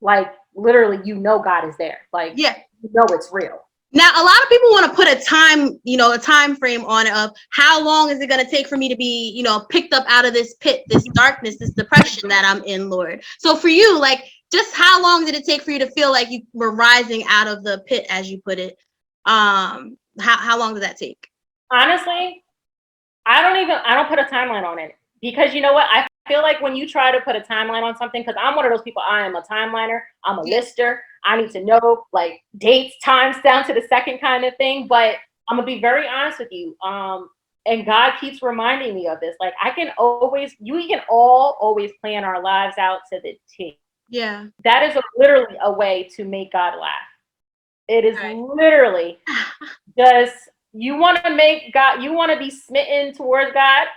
like literally, you know, God is there. Like, Yeah. you know, it's real. Now, a lot of people want to put a time, a time frame on it of how long is it going to take for me to be, picked up out of this pit, this darkness, this depression that I'm in, Lord. So for you, like, just how long did it take for you to feel like you were rising out of the pit, as you put it? How long did that take? Honestly, I don't put a timeline on it, because you know what? I feel like when you try to put a timeline on something, because I'm one of those people, I am a timeliner, I'm a lister. I need to know like dates, times down to the second kind of thing. But I'm gonna be very honest with you. And God keeps reminding me of this. Like we can all always plan our lives out to the T. Yeah. That is literally a way to make God laugh. It is literally just, you want to make God, you want to be smitten towards God,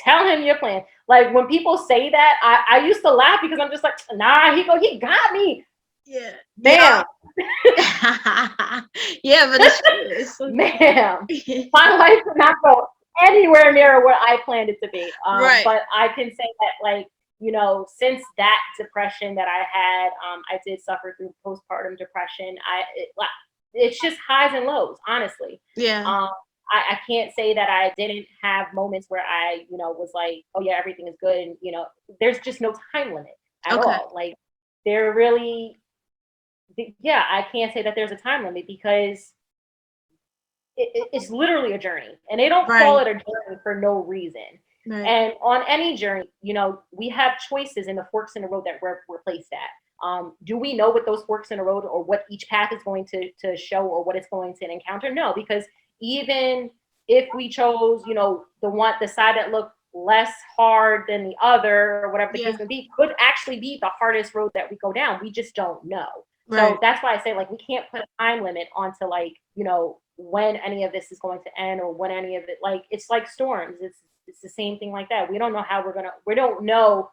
tell him your plan. Like when people say that, I used to laugh because I'm just like, nah, he got me. Yeah. Bam. Yeah, but it's ma'am, my life did not go anywhere near what I planned it to be. Right. But I can say that, like, since that depression that I had, I did suffer through postpartum depression. It's just highs and lows, honestly. Yeah. I can't say that I didn't have moments where I, was like, oh yeah, everything is good. And, there's just no time limit at all. Like there really, yeah, I can't say that there's a time limit, because it's literally a journey, and they don't call it a journey for no reason. Right. And on any journey, we have choices in the forks in the road that we're placed at. Do we know what those forks in the road, or what each path is going to show, or what it's going to encounter? No, because even if we chose, the side that looked less hard than the other, or whatever the case may be, could actually be the hardest road that we go down. We just don't know. Right. So that's why I say, like, we can't put a time limit onto, like, when any of this is going to end, or when any of it, like, it's like storms. It's the same thing like that. We don't know we don't know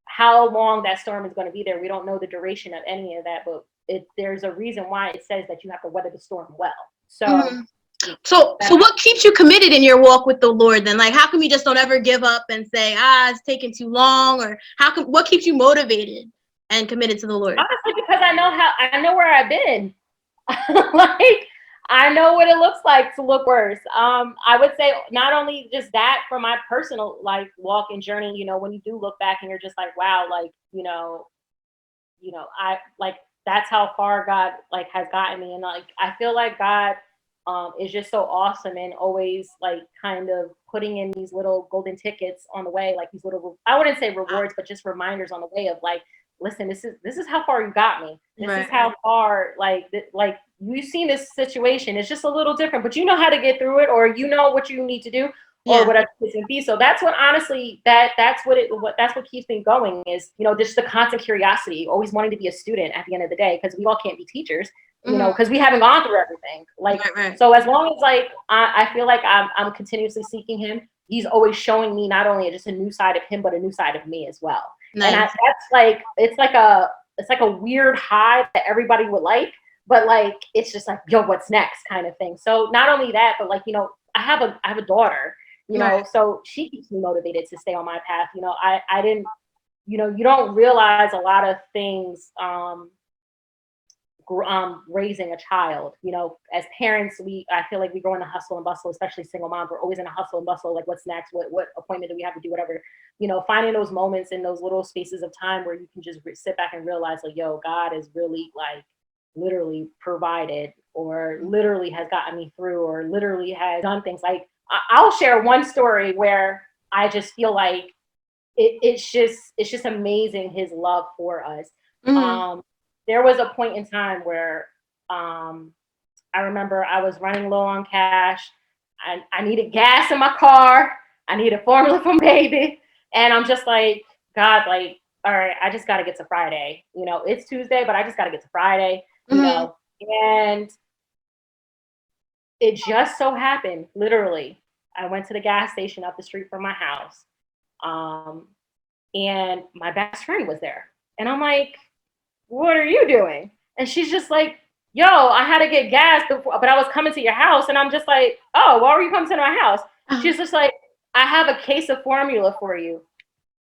how long that storm is going to be there. We don't know the duration of any of that, but there's a reason why it says that you have to weather the storm well. So, so what keeps you committed in your walk with the Lord then? Like, how come you just don't ever give up and say, it's taking too long? Or what keeps you motivated and committed to the Lord? Honestly, because I know where I've been. Like, I know what it looks like to look worse. I would say not only just that, for my personal life walk and journey, when you do look back and you're just like, wow, like, I like, that's how far God like has gotten me. And like, I feel like God is just so awesome, and always like kind of putting in these little golden tickets on the way, like these little, I wouldn't say rewards, but just reminders on the way of like, listen, this is how far you got me. This is how far, like you've seen this situation. It's just a little different, but you know how to get through it, or you know what you need to do, or whatever it can be. So that's what, honestly, that's what keeps me going, is, just the constant curiosity, always wanting to be a student at the end of the day, because we all can't be teachers, because we haven't gone through everything. Like, so as long as like I feel like I'm continuously seeking him, he's always showing me not only just a new side of him, but a new side of me as well. Nice. And that's like, it's like a weird high that everybody would like, but like, it's just like, yo, what's next kind of thing. So not only that, but like, I have a daughter, so she keeps me motivated to stay on my path. I didn't, you don't realize a lot of things, raising a child, as parents, I feel like we go in the hustle and bustle, especially single moms. We're always in a hustle and bustle, like, what's next, what appointment do we have to do, whatever, finding those moments in those little spaces of time where you can just sit back and realize, like, yo, God is really, like, literally provided, or literally has gotten me through, or literally has done things. Like, I'll share one story where I just feel like it's just amazing, his love for us. There was a point in time where I remember I was running low on cash. I needed gas in my car. I needed formula for baby. And I'm just like, God, like, all right, I just got to get to Friday. It's Tuesday, but I just got to get to Friday, and it just so happened, literally, I went to the gas station up the street from my house. And my best friend was there. And I'm like, what are you doing? And she's just like, yo, I had to get gas before, but I was coming to your house. And I'm just like, oh, why were you coming to my house? She's just like, I have a case of formula for you.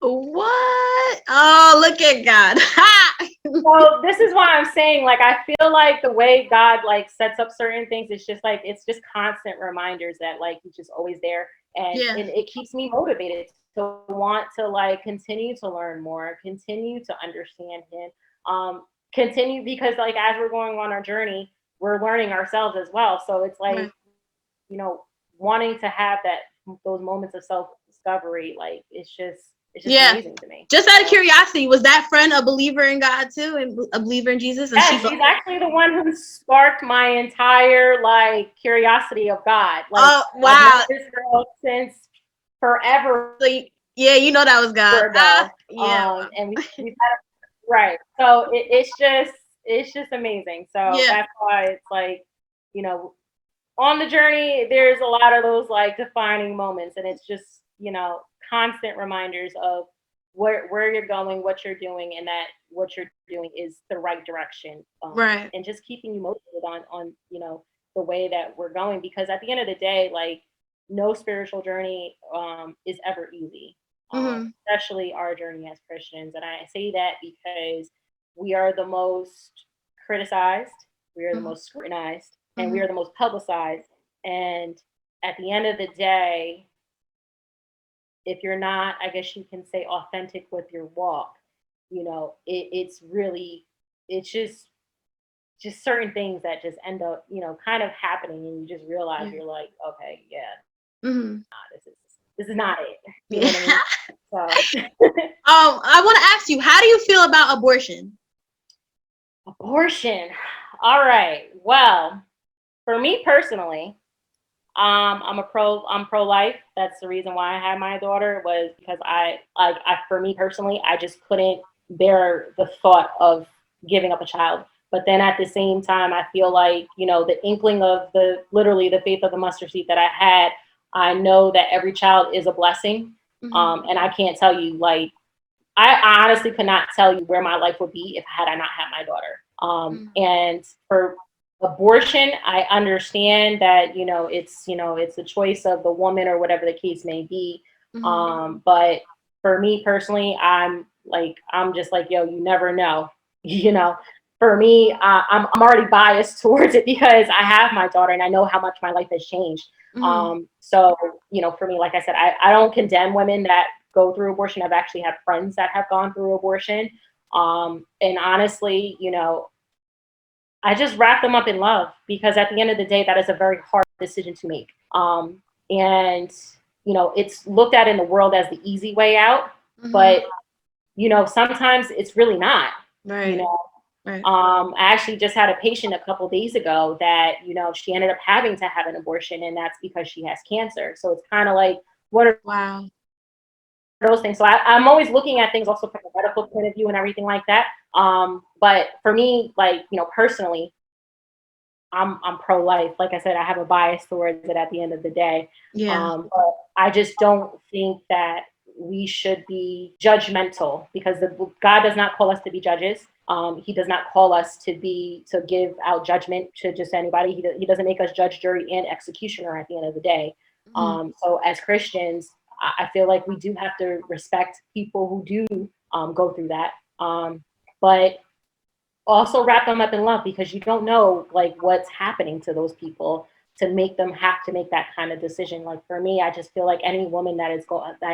What? Oh, look at God. So So this is why I'm saying, like, I feel like the way God like sets up certain things, it's just like it's just constant reminders that like He's just always there, and it keeps me motivated to want to like continue to learn more, continue to understand Him, continue because like as we're going on our journey, we're learning ourselves as well. So it's like Right. Wanting to have those moments of self discovery, like it's just Yeah. amazing to me. Just out of curiosity, was that friend a believer in God too, and a believer in Jesus? And Yeah, she's actually the one who sparked my entire like curiosity of God. Like oh I've wow, known this girl since forever so yeah, you know that was God. ago. Yeah, And we've had right. So it's just amazing. So yeah, that's why it's like, you know, on the journey, there's a lot of those like defining moments, and it's just constant reminders of where you're going, what you're doing, and that what you're doing is the right direction, right. and just keeping you motivated on the way that we're going. Because at the end of the day, like no spiritual journey is ever easy, Mm-hmm. especially our journey as Christians. And I say that because we are the most criticized, we are the most scrutinized, and we Mm-hmm. are the most publicized. And at the end of the day, if you're not, I guess you can say, authentic with your walk, it's really, it's just certain things that just end up, kind of happening, and you just realize Yeah. you're like, okay, yeah, Mm-hmm. nah, this is not it. You know Yeah. what I mean? So I want to ask you, how do you feel about abortion? abortion. All right. Well, for me personally, I'm pro life. That's the reason why I had my daughter, was because for me personally, I just couldn't bear the thought of giving up a child. But then at the same time, I feel like, the inkling of literally the faith of the mustard seed that I had, I know that every child is a blessing. Mm-hmm. And I can't tell you, like, I honestly could not tell you where my life would be if had I not had my daughter. And for abortion, I understand that it's a choice of the woman or whatever the case may be. Mm-hmm. But for me personally, I'm just like, yo, you never know. you know for me, I'm already biased towards it because I have my daughter and I know how much my life has changed. Mm-hmm. So for me, like I said, I don't condemn women that go through abortion. I've actually had friends that have gone through abortion. And honestly, I just wrap them up in love, because at the end of the day, that is a very hard decision to make. And it's looked at in the world as the easy way out, Mm-hmm. but sometimes it's really not. You Right. know, Right. I actually just had a patient a couple days ago that she ended up having to have an abortion, and that's because she has cancer. So it's kind of like, what are Wow. those things? So I'm always looking at things also from a medical point of view and everything like that. But for me, like personally, I'm pro life. Like I said, I have a bias towards it at the end of the day. Yeah. But I just don't think that we should be judgmental, because God does not call us to be judges. He does not call us to give out judgment to just anybody. He doesn't make us judge, jury, and executioner at the end of the day. Mm-hmm. So as Christians, I feel like we do have to respect people who do go through that. But also wrap them up in love, because you don't know like what's happening to those people to make them have to make that kind of decision. Like for me, I just feel like any woman that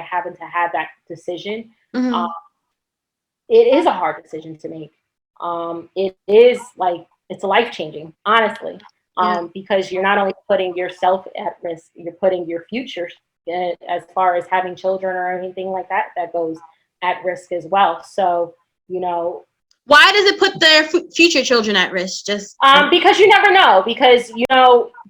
happen to have that decision, Mm-hmm. it is a hard decision to make. It is like, it's life changing, honestly, Yeah. because you're not only putting yourself at risk, you're putting your future, as far as having children or anything like that, that goes at risk as well. So, you know, Why does it put their future children at risk? Just because you never know. Because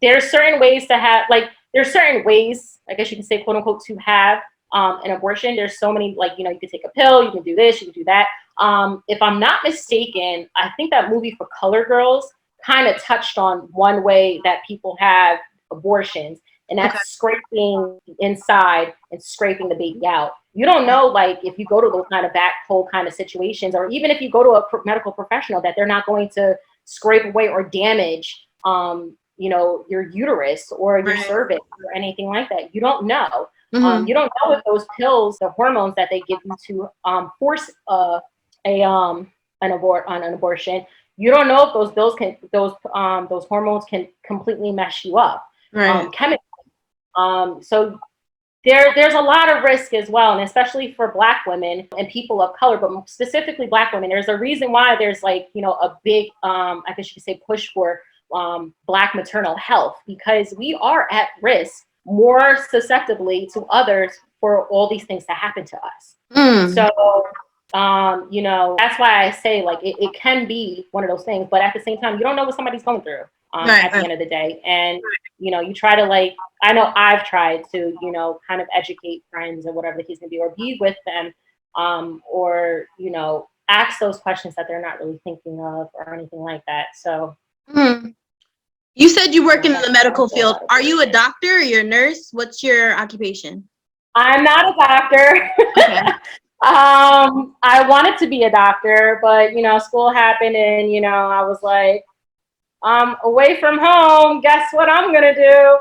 there's certain ways to have, like, there's certain ways, I guess you can say, quote unquote, to have an abortion. There's so many, like, you can take a pill, you can do this, you can do that. If I'm not mistaken, I think that movie For Color Girls kind of touched on one way that people have abortions, and that's okay. scraping inside and scraping the baby out. You don't know, like, if you go to those kind of back hole kind of situations, or even if you go to a medical professional, that they're not going to scrape away or damage, your uterus or your Right. cervix or anything like that. You don't know. Mm-hmm. You don't know if those pills, the hormones that they give you to force a an abortion, you don't know if those hormones can completely mess you up, Right. chemically. So there's a lot of risk as well, and especially for Black women and people of color, but specifically Black women. There's a reason why there's like, a big, I guess you could say, push for Black maternal health, because we are at risk more susceptibly to others for all these things to happen to us. So, that's why I say, like, it can be one of those things, but at the same time, you don't know what somebody's going through at the end of the day. And, you try to, like, I know I've tried to, kind of educate friends or whatever the case may be, or be with them, or, ask those questions that they're not really thinking of or anything like that. So. You said you work in the medical field. Are you a doctor or you're a nurse? What's your occupation? I'm not a doctor. Okay. I wanted to be a doctor, but, school happened and, I was like, I'm away from home. Guess what I'm going to do?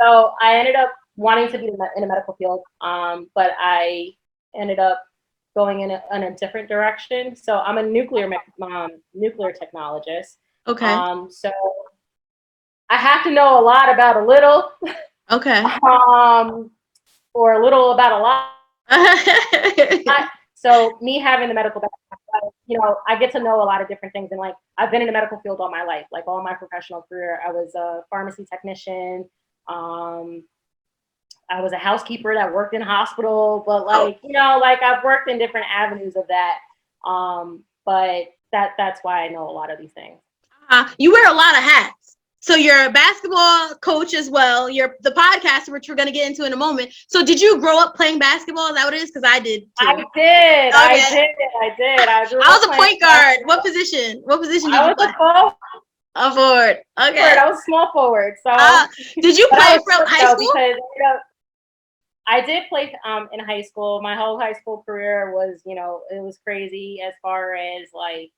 So I ended up wanting to be in a medical field, but I ended up going in a different direction. So I'm a nuclear technologist. Okay. So I have to know a lot about a little. Okay. Or a little about a lot. So me having the medical background, I get to know a lot of different things. And like, I've been in the medical field all my life, like all my professional career. I was a pharmacy technician. I was a housekeeper that worked in a hospital, but like, like I've worked in different avenues of that. But that's why I know a lot of these things. You wear a lot of hats. So you're a basketball coach as well. You're the podcaster, which we're going to get into in a moment. So did you grow up playing basketball? Is that what it is? Because I did too. I did. Okay. I did. I was a point guard. What position? What position did you play? A forward. Okay. I was small forward. So did you play from high school? Because I did play in high school. My whole high school career was, it was crazy as far as like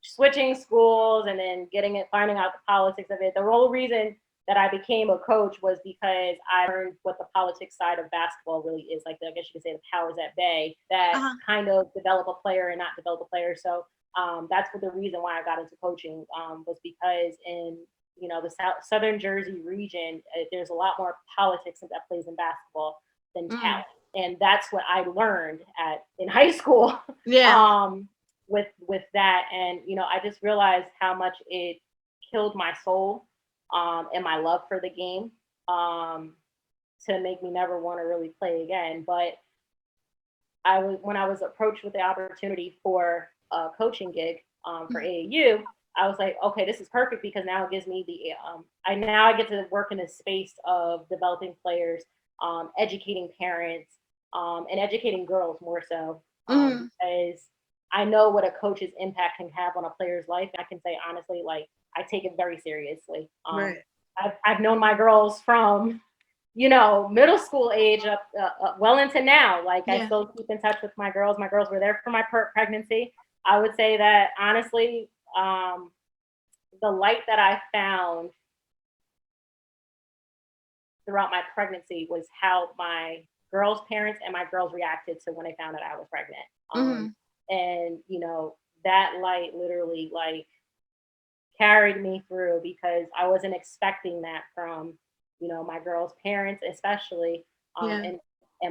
switching schools and then finding out the politics of it. The whole reason that I became a coach was because I learned what the politics side of basketball really is. Like, I guess you could say the powers at bay that kind of develop a player and not develop a player. So that's the reason why I got into coaching, was because in, the Southern Jersey region, there's a lot more politics that plays in basketball than talent. And that's what I learned in high school. Yeah. With that. And, I just realized how much it killed my soul and my love for the game to make me never want to really play again. But when I was approached with the opportunity for a coaching gig for AAU, I was like, okay, this is perfect, because now it gives me I get to work in a space of developing players, educating parents, and educating girls more so, because I know what a coach's impact can have on a player's life. I can say honestly, like, I take it very seriously. Right. I've known my girls from, middle school age up well into now. Like, I still keep in touch with my girls. My girls were there for my pregnancy. I would say that honestly, the light that I found throughout my pregnancy was how my girls' parents and my girls reacted to when they found that I was pregnant. And, that light literally like carried me through, because I wasn't expecting that from, my girls' parents, especially, and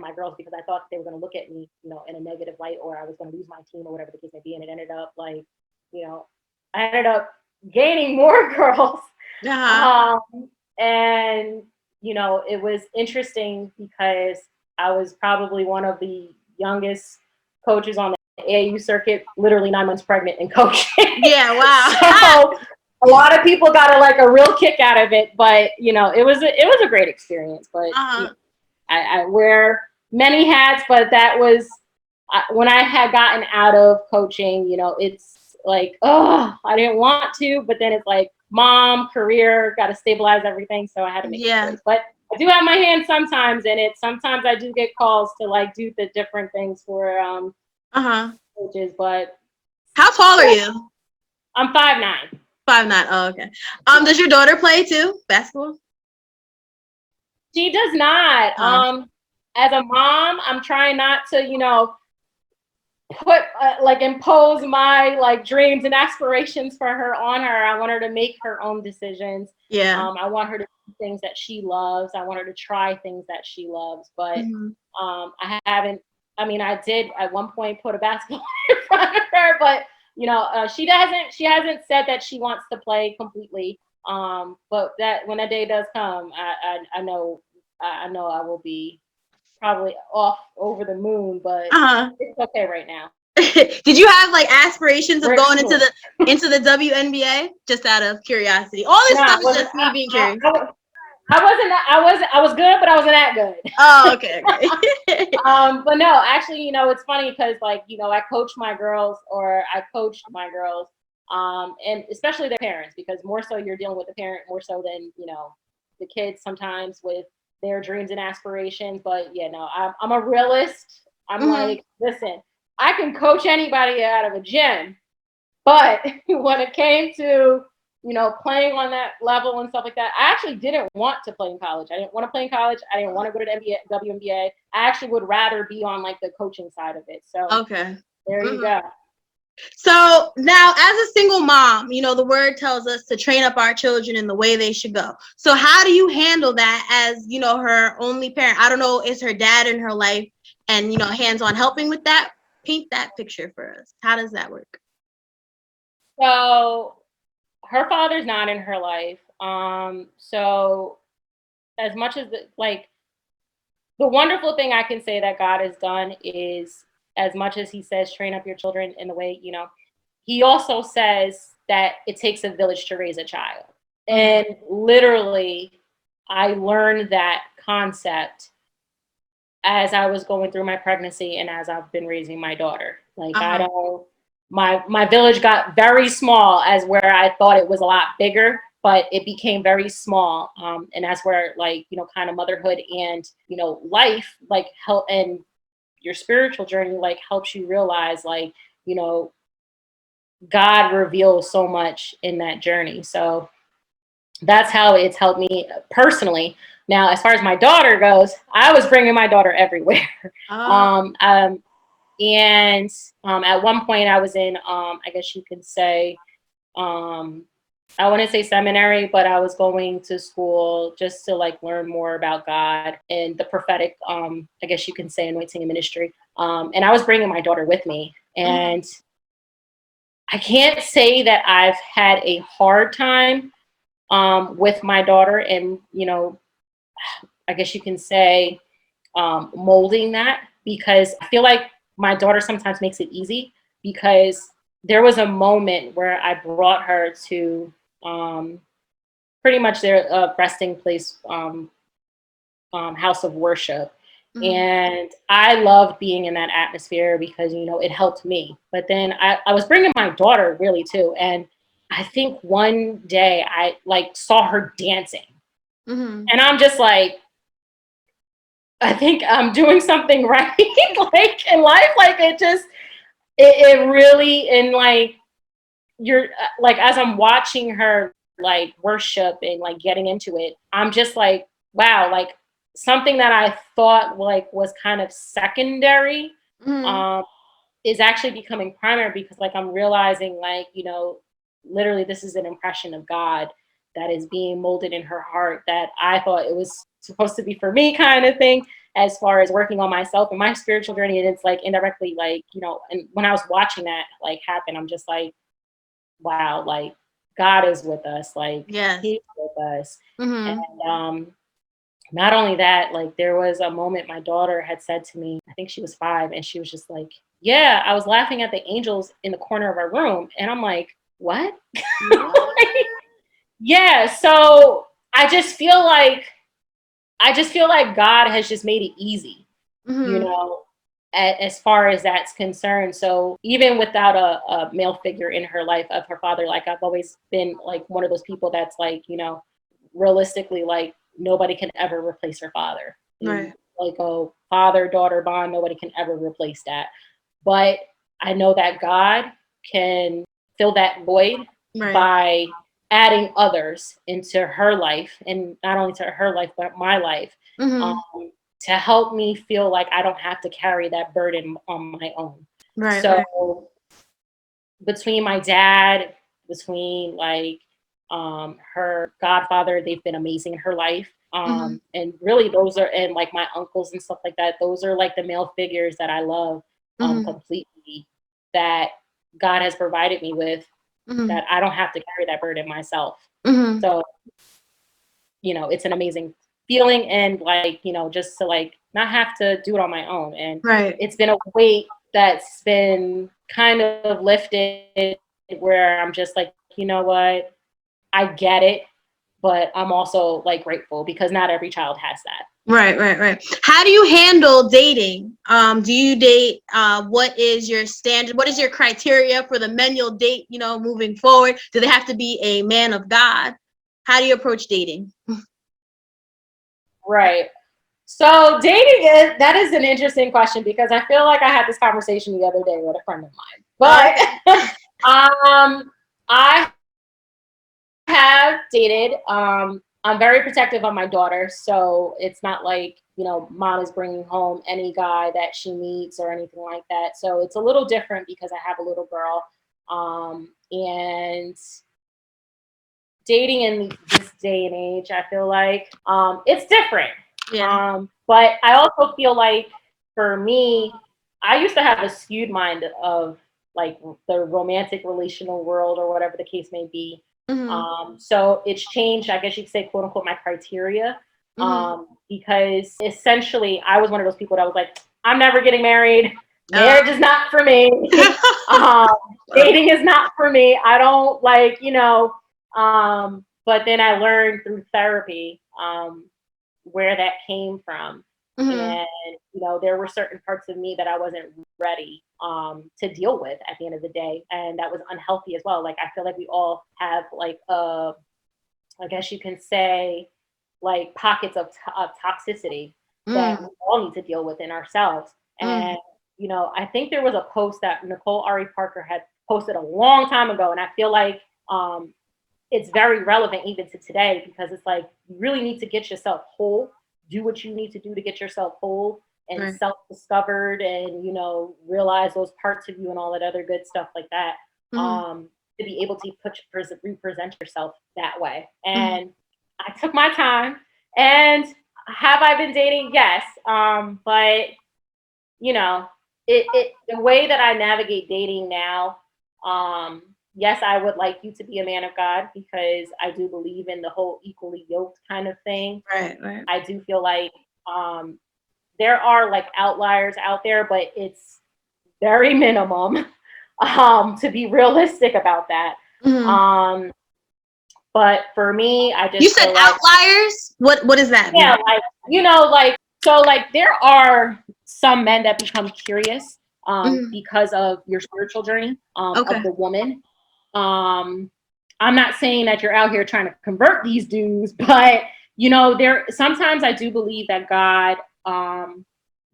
my girls, because I thought they were going to look at me, in a negative light, or I was going to lose my team or whatever the case may be. And it ended up like, I ended up gaining more girls. And, it was interesting because I was probably one of the youngest coaches on the AAU circuit, literally 9 months pregnant and coaching. Yeah, wow. So a lot of people got a real kick out of it, but it was a great experience. But I wear many hats, but that was when I had gotten out of coaching. It's like, oh, I didn't want to, but then it's like mom, career, got to stabilize everything, so I had to make a choice. But I do have my hands sometimes in it. Sometimes I do get calls to like do the different things for coaches. But how tall are you? I'm 5'9". 5'9". Oh, okay. Does your daughter play too, basketball? She does not. As a mom, I'm trying not to, put like impose my like dreams and aspirations for her on her. I want her to make her own decisions. Yeah. I want her to do things that she loves. I want her to try things that she loves. But I haven't. I mean, I did at one point put a basketball in front of her, but you know, she doesn't. She hasn't said that she wants to play completely. But that when that day does come, I know I know I will be probably off over the moon, but it's okay right now. Did you have like aspirations of We're going into exploring. the WNBA? Just out of curiosity. All this stuff is just me being curious. I was good, but I wasn't that good. Oh, okay. But no, actually, you know, it's funny because like, you know, I coached my girls, and especially their parents, because more so you're dealing with the parent more so than, you know, the kids sometimes with their dreams and aspirations. But yeah, no, I'm a realist. I'm like, listen, I can coach anybody out of a gym, but when it came to, you know, playing on that level and stuff like that, I actually didn't want to play in college. I didn't want to play in college. I didn't want to go to the WNBA. I actually would rather be on like the coaching side of it. So okay, there you go. So now, as a single mom, you know, the word tells us to train up our children in the way they should go. So how do you handle that as, you know, her only parent? I don't know, is her dad in her life and, you know, hands-on helping with that? Paint that picture for us. How does that work? So her father's not in her life. So as much as the wonderful thing I can say that God has done is, as much as he says, train up your children in the way, you know, he also says that it takes a village to raise a child. And literally, I learned that concept as I was going through my pregnancy and as I've been raising my daughter. Like, I don't, my village got very small as where I thought it was a lot bigger, but it became very small. And that's where, like, you know, kind of motherhood and, you know, life, like, help, and your spiritual journey, like, helps you realize, like, you know, God reveals so much in that journey. So that's how it's helped me personally. Now, as far as my daughter goes, I was bringing my daughter everywhere. And at one point I was in, I guess you could say, I wouldn't say seminary, but I was going to school just to like learn more about God and the prophetic, I guess you can say, anointing and ministry. And I was bringing my daughter with me. And I can't say that I've had a hard time with my daughter, and, you know, I guess you can say molding that, because I feel like my daughter sometimes makes it easy, because there was a moment where I brought her to pretty much their resting place, house of worship. And I loved being in that atmosphere because, you know, it helped me. But then I was bringing my daughter really too. And I think one day I like saw her dancing. And I'm just like, I think I'm doing something right, like in life. Like it really, and like, you're like, as I'm watching her like worship and like getting into it, I'm just like, wow, like something that I thought like was kind of secondary, is actually becoming primary, because like I'm realizing, like, you know, literally this is an impression of God that is being molded in her heart, that I thought it was supposed to be for me, kind of thing, as far as working on myself and my spiritual journey. And it's like indirectly, like, you know, and when I was watching that like happen, I'm just like, wow, like God is with us, like he's with us. And not only that, like there was a moment my daughter had said to me, I think she was 5, and she was just like, yeah, I was laughing at the angels in the corner of our room. And I'm like, what? Like, yeah. So I just feel like God has just made it easy, you know, as far as that's concerned. So even without a male figure in her life of her father, like I've always been like one of those people that's like, you know, realistically, like nobody can ever replace her father. Right. Like a father-daughter bond, nobody can ever replace that. But I know that God can fill that void by adding others into her life, and not only to her life, but my life, to help me feel like I don't have to carry that burden on my own. Right. So between my dad, between like her godfather, they've been amazing in her life. And really those are, and like my uncles and stuff like that, those are like the male figures that I love completely, that God has provided me with, that I don't have to carry that burden myself. So, you know, it's an amazing feeling, and like, you know, just to like not have to do it on my own. And it's been a weight that's been kind of lifted, where I'm just like, you know what, I get it, but I'm also like grateful, because not every child has that. Right. How do you handle dating? Do you date? What is your standard? What is your criteria for the men you'll date, you know, moving forward? Do they have to be a man of God? How do you approach dating? Right. So dating that is an interesting question, because I feel like I had this conversation the other day with a friend of mine. But I have dated. I'm very protective of my daughter, so it's not like, you know, mom is bringing home any guy that she meets or anything like that. So it's a little different because I have a little girl. And dating in this day and age, I feel like it's different. But I also feel like, for me, I used to have a skewed mind of like the romantic relational world, or whatever the case may be. So it's changed, I guess you could say, quote unquote, my criteria. Because essentially I was one of those people that was like, I'm never getting married. Marriage is not for me. Dating is not for me. I don't like, you know, but then I learned through therapy where that came from. And, you know, there were certain parts of me that I wasn't ready to deal with at the end of the day. And that was unhealthy as well. Like, I feel like we all have like, I guess you can say, like pockets of toxicity that we all need to deal with in ourselves. And, you know, I think there was a post that Nicole Ari Parker had posted a long time ago. And I feel like it's very relevant even to today, because it's like, you really need to get yourself whole, do what you need to do to get yourself whole and self-discovered, and, you know, realize those parts of you and all that other good stuff like that, to be able to represent yourself that way. And I took my time. And have I been dating? Yes. But, you know, the way that I navigate dating now, yes, I would like you to be a man of God, because I do believe in the whole equally yoked kind of thing. I do feel like there are like outliers out there, but it's very minimum to be realistic about that. But for me, I just, you said outliers. What does that mean? Yeah, like, you know, like, so like there are some men that become curious because of your spiritual journey of the woman. I'm not saying that you're out here trying to convert these dudes, but, you know, sometimes I do believe that God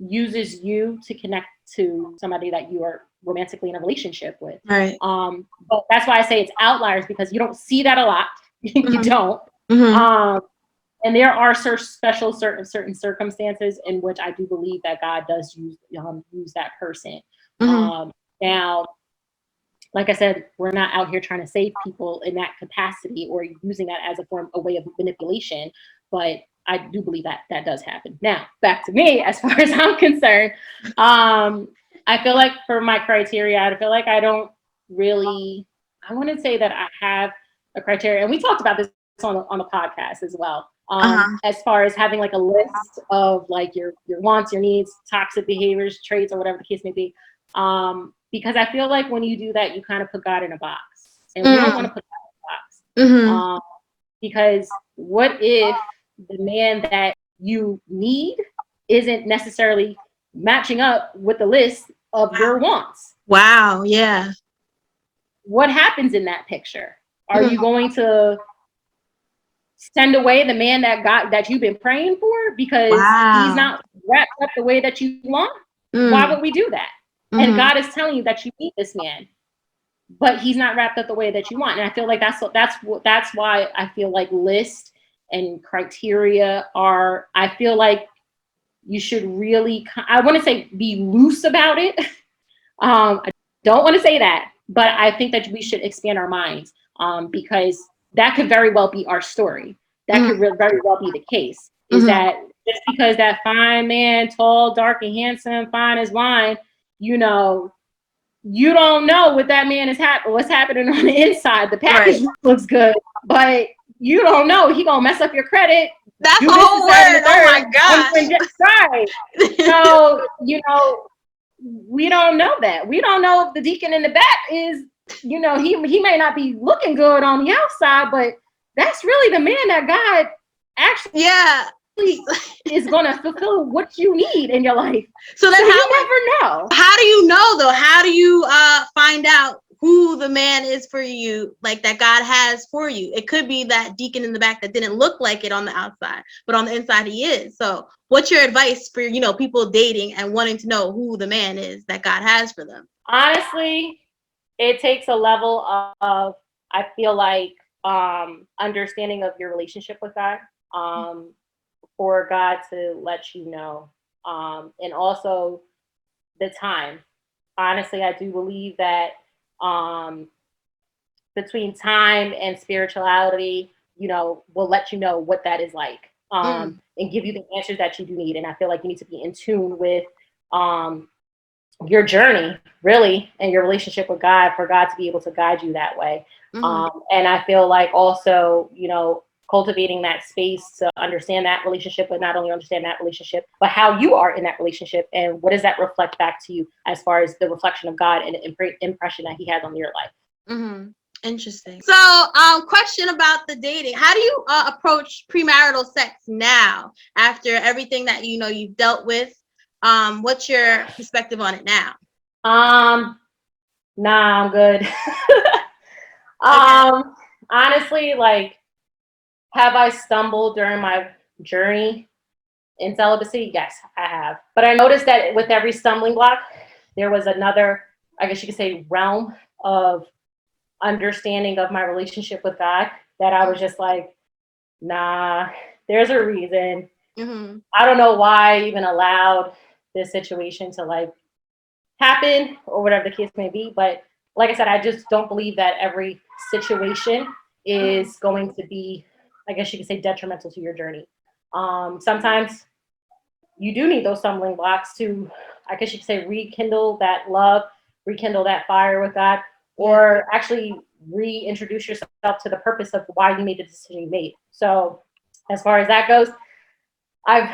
uses you to connect to somebody that you are romantically in a relationship with. But that's why I say it's outliers, because you don't see that a lot. You don't. And there are certain circumstances in which I do believe that God does use that person. Now, like I said, we're not out here trying to save people in that capacity or using that as a way of manipulation, but I do believe that that does happen. Now, back to me, as far as I'm concerned, I feel like for my criteria, I feel like I don't really, I wouldn't say that I have a criteria. And we talked about this on the podcast as well. As far as having like a list of like your wants, your needs, toxic behaviors, traits, or whatever the case may be. Because I feel like when you do that, you kind of put God in a box, and we don't want to put God in a box. Because what if the man that you need isn't necessarily matching up with the list of your wants? Wow. Yeah. What happens in that picture? Are you going to send away the man that you've been praying for because he's not wrapped up the way that you want? Why would we do that? And God is telling you that you need this man, but he's not wrapped up the way that you want. And I feel like that's why I feel like list and criteria are, I feel like you should really, I want to say be loose about it, I don't want to say that, but I think that we should expand our minds, because that could very well be our story. That could very well be the case. Is that just because that fine man, tall, dark, and handsome, fine as wine, you know, you don't know what that man is what's happening on the inside. The package looks good, but you don't know. He gonna mess up your credit. That's the whole word. Oh my gosh. Right. So, you know, we don't know that. We don't know if the deacon in the back is, you know, he may not be looking good on the outside, but that's really the man that God actually is going to fulfill what you need in your life. So then you never know. How do you know though? How do you find out who the man is for you, like that God has for you? It could be that deacon in the back that didn't look like it on the outside, but on the inside he is. So what's your advice for, you know, people dating and wanting to know who the man is that God has for them? Honestly, it takes a level of, I feel like, understanding of your relationship with God, for God to let you know, and also the time. Honestly, I do believe that between time and spirituality, you know, will let you know what that is like, and give you the answers that you do need. And I feel like you need to be in tune with your journey, really, and your relationship with God, for God to be able to guide you that way. And I feel like also, you know, cultivating that space to understand that relationship, but not only understand that relationship, but how you are in that relationship, and what does that reflect back to you as far as the reflection of God and the impression that he has on your life. Interesting. So, question about the dating. How do you approach premarital sex now, after everything that, you know, you've dealt with? What's your perspective on it now? Nah, I'm good. Honestly, like, have I stumbled during my journey in celibacy? Yes, I have. But I noticed that with every stumbling block, there was another, I guess you could say, realm of understanding of my relationship with God that I was just like, nah, there's a reason. I don't know why I even allowed this situation to like happen, or whatever the case may be. But like I said, I just don't believe that every situation is going to be, I guess you could say, detrimental to your journey. Sometimes you do need those stumbling blocks to, I guess you could say, rekindle that love, rekindle that fire with God, or actually reintroduce yourself to the purpose of why you made the decision you made. So as far as that goes, I've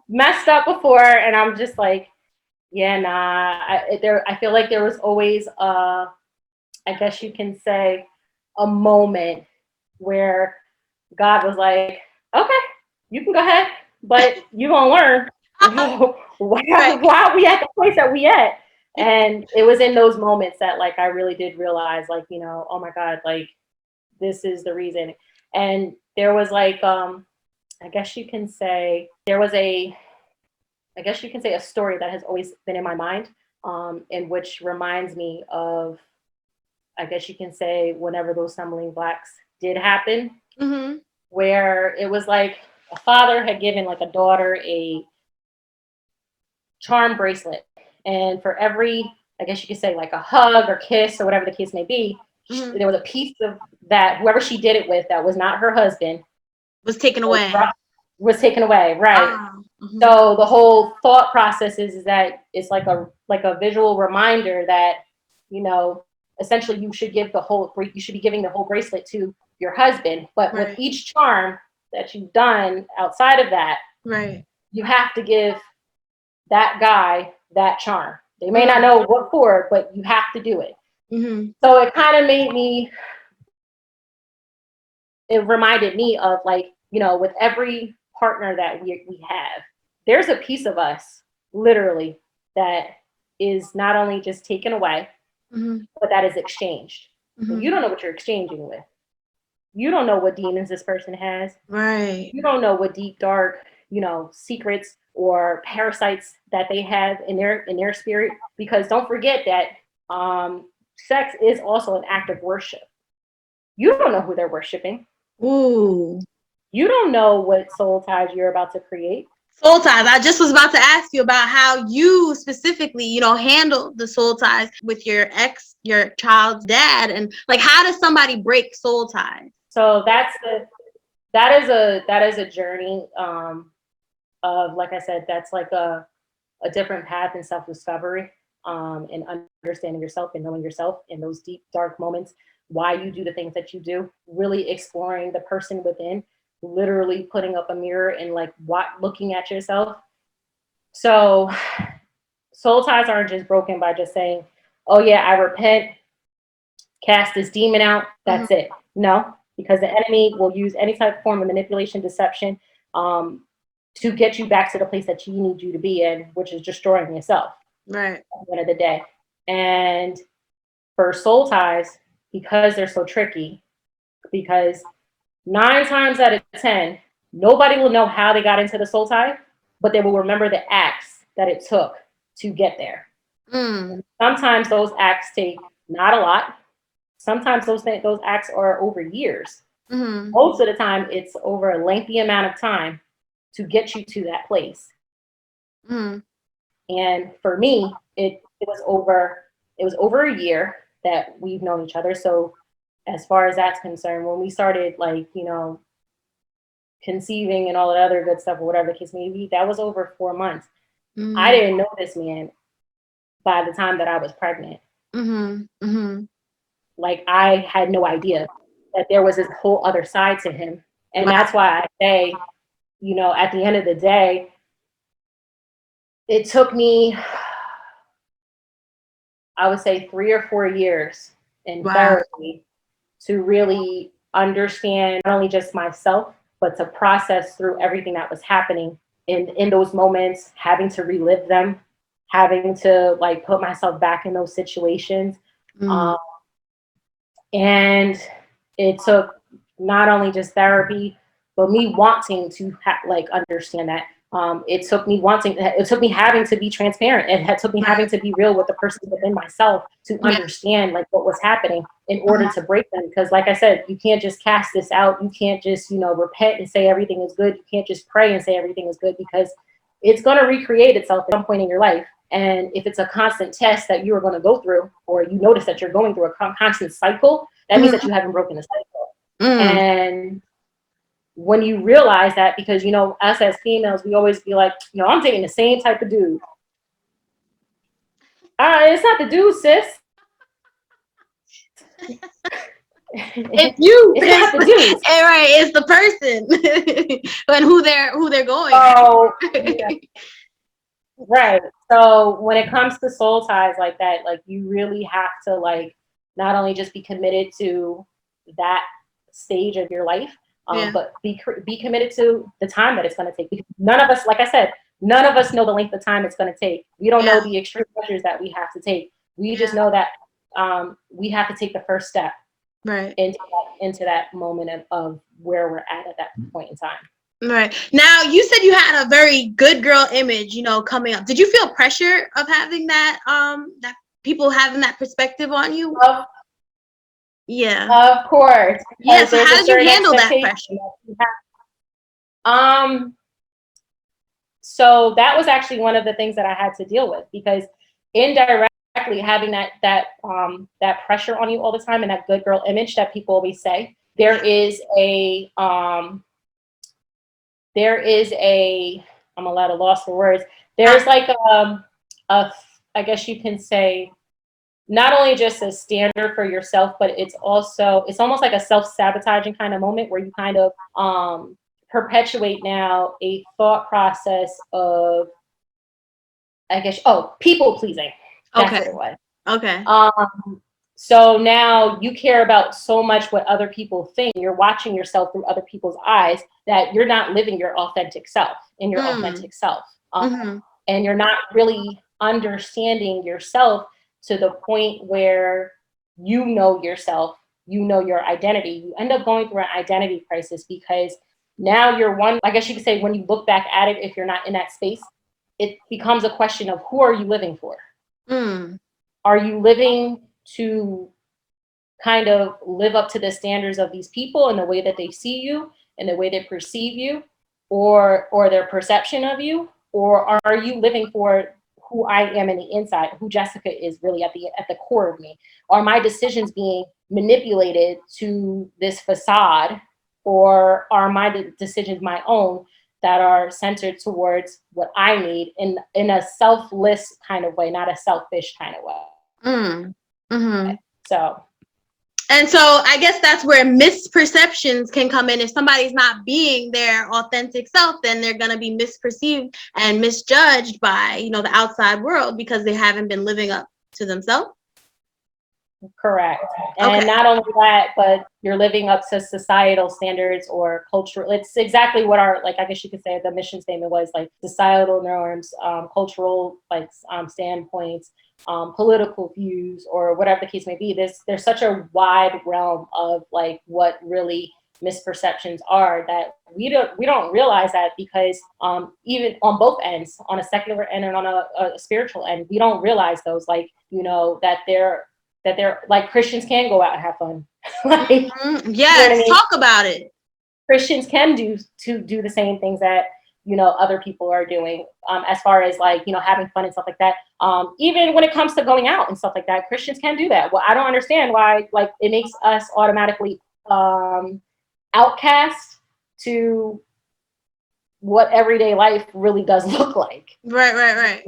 messed up before, and I'm just like, yeah, nah. I feel like there was always I guess you can say, a moment where God was like, okay, you can go ahead, but you're gonna learn why we at the place that we at. And it was in those moments that, like, I really did realize, like, you know, oh my God, like, this is the reason. And there was like, I guess you can say, a story that has always been in my mind, and which reminds me of, I guess you can say, whenever those stumbling blocks did happen, where it was like a father had given like a daughter a charm bracelet, and for every, I guess you could say, like a hug or kiss or whatever the case may be, there was a piece of that whoever she did it with that was not her husband was taken away. Right. So the whole thought process is that it's like a visual reminder that, you know, essentially you should be giving the whole bracelet to your husband, but with each charm that you've done outside of that, you have to give that guy that charm. They may not know what for, but you have to do it. So it kind of it reminded me of, like, you know, with every partner that we have, there's a piece of us, literally, that is not only just taken away, but that is exchanged. You don't know what you're exchanging with. You don't know what demons this person has. You don't know what deep, dark, you know, secrets or parasites that they have in their spirit. Because don't forget that sex is also an act of worship. You don't know who they're worshiping. You don't know what soul ties you're about to create. Soul ties. I just was about to ask you about how you specifically, handled the soul ties with your your child's dad, and like, how does somebody break soul ties? So that is a journey of, like I said, that's like a different path in self-discovery, and understanding yourself and knowing yourself in those deep, dark moments, why you do the things that you do, really exploring the person within, literally putting up a mirror and like looking at yourself. So soul ties aren't just broken by just saying, oh yeah, I repent, cast this demon out, that's it. No, because the enemy will use any type of form of manipulation, deception, to get you back to the place that you need you to be in, which is destroying yourself. Right. At the end of the day. And for soul ties, because they're so tricky, because 9 times out of 10, nobody will know how they got into the soul tie, but they will remember the acts that it took to get there. Sometimes those acts take not a lot. Sometimes those acts are over years. Most of the time, it's over a lengthy amount of time to get you to that place. And for me, it was over a year that we've known each other. So as far as that's concerned, when we started, like, conceiving and all that other good stuff, or whatever the case may be, that was over 4 months. I didn't know this man by the time that I was pregnant. Like, I had no idea that there was this whole other side to him. And that's why I say, at the end of the day, it took me, I would say, 3 or 4 years in therapy to really understand not only just myself, but to process through everything that was happening in those moments, having to relive them, having to like put myself back in those situations. And it took not only just therapy, but me wanting to understand that. It took me having to be transparent. It took me having to be real with the person within myself to understand like what was happening in order to break them. Because like I said, you can't just cast this out. You can't just, repent and say everything is good. You can't just pray and say everything is good, because it's going to recreate itself at some point in your life. And if it's a constant test that you are going to go through, or you notice that you're going through a constant cycle, that means that you haven't broken the cycle. And when you realize that, because, us as females, we always be like, I'm dating the same type of dude. It's not the dude, sis. It's you. It's not the dude. Right, it's the person and who they're going. Oh, yeah. Right. So when it comes to soul ties like that, like, you really have to like not only just be committed to that stage of your life, but be committed to the time that it's going to take. Because none of us, like I said, none of us know the length of time it's going to take. We don't know the extreme measures that we have to take. We just know that we have to take the first step into that moment of where we're at that point in time. Right. Now, you said you had a very good girl image, coming up. Did you feel pressure of having that, that people having that perspective on you? Of course. Yeah. So how did you handle that pressure? So that was actually one of the things that I had to deal with, because indirectly having that pressure on you all the time, and that good girl image that people always say, there is a I'm at a loss for words. There's like I guess you can say, not only just a standard for yourself, but it's almost like a self-sabotaging kind of moment where you kind of perpetuate now a thought process of, I guess, people pleasing. That's what it was. Okay. So now you care about so much what other people think. You're watching yourself through other people's eyes, that you're not living your authentic self in your authentic self. And you're not really understanding yourself to the point where you know yourself, you know your identity. You end up going through an identity crisis, because now I guess you could say, when you look back at it, if you're not in that space, it becomes a question of, who are you living for? Are you living to kind of live up to the standards of these people and the way that they see you and the way they perceive you? or their perception of you, or are you living for who I am in the inside, who Jessica is really at the core of me? Are my decisions being manipulated to this facade, or are my decisions my own that are centered towards what I need in a selfless kind of way, not a selfish kind of way? Mm-hmm. So. And so I guess that's where misperceptions can come in. If somebody's not being their authentic self, then they're going to be misperceived and misjudged by, you know, the outside world because they haven't been living up to themselves. Correct. And not only that, but you're living up to societal standards or cultural. It's exactly what our, like, I guess you could say the mission statement was, like societal norms, cultural, like standpoints, political views, or whatever the case may be. There's such a wide realm of like what really misperceptions are that we don't realize that, because even on both ends, on a secular end and on a spiritual end, we don't realize those, like, you know, that they're like, Christians can go out and have fun. Like, Yes, you know what I mean? Talk about it. Christians can do the same things that, you know, other people are doing, as far as like, you know, having fun and stuff like that. Even when it comes to going out and stuff like that, Christians can do that. Well, I don't understand why, like, it makes us automatically outcast to what everyday life really does look like. Right.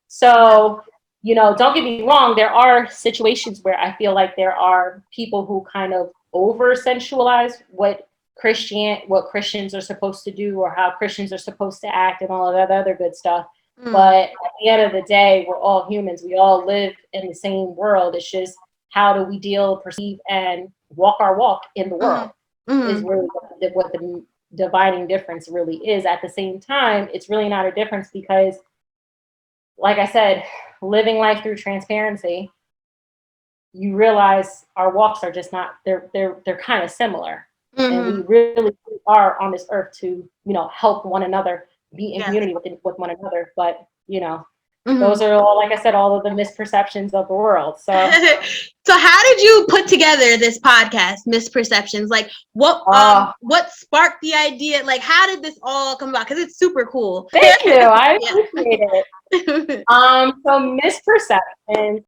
So, you know, don't get me wrong, there are situations where I feel like there are people who kind of over sensualize what Christians are supposed to do, or how Christians are supposed to act, and all of that other good stuff. But at the end of the day, we're all humans. We all live in the same world. It's just, how do we deal, perceive, and walk our walk in the world is really what the dividing difference really is. At the same time, it's really not a difference, because, like I said, living life through transparency, you realize our walks are just not, they're kind of similar. And we really are on this earth to, you know, help one another, be in community with one another. But, you know, those are all, like I said, all of the misperceptions of the world. So so how did you put together this podcast, Misperceptions? Like, what sparked the idea? Like, how did this all come about? Because it's super cool. Thank you. I appreciate it. So Misperception